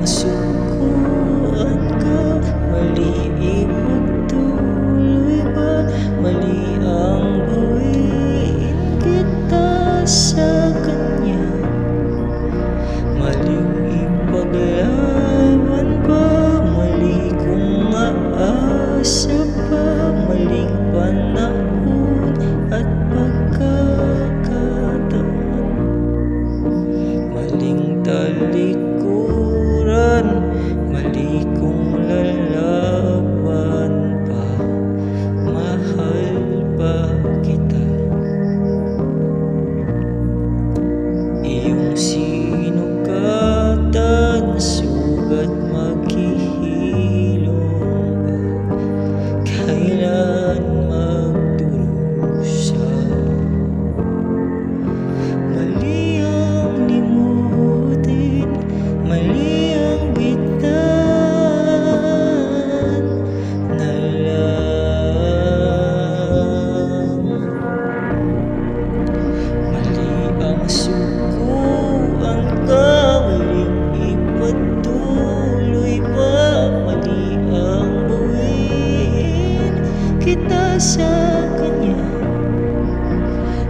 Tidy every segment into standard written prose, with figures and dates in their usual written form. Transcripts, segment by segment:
sukuan ka, mali ipagtuloy ba? Mali ang bawiin kita sa kanya, maling ipaglaban ba? Mali kung aasa pa, maling panahon at pagkakataon, maling talikuran, mali kung lalaban pa, mahal pa kita. Iyong sinugatan, sugat maghihilom ba? Kailan magdurusa? Mali ang limutin, mali ang bitan na lang. Mali ang sukuan ka, maling ipagtuloy pa, mali ang bawiin kita sa kanya,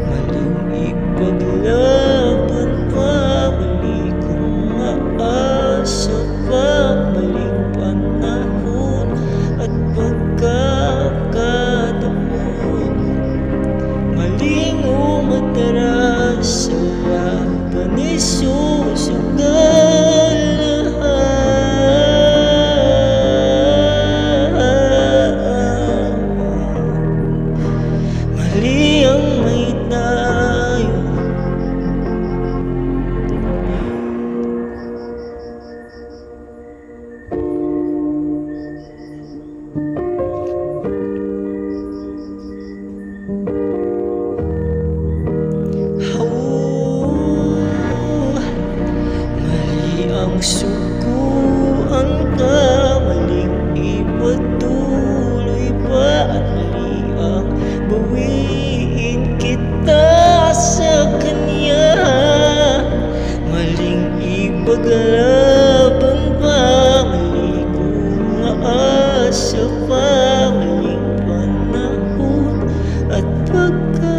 maling ipaglaban pa, mali kung aasa pa, maling panahon at pagkakataon, maling umatras sa laban isusugal lahat. Mali ang may tayo, mali ang sukuan ka, maling ipagtuloy pa, at mali ang bawiin kita sa kanya, maling ipaglaban pa, mali kung aasa pa, maling panahon at pagkakataon,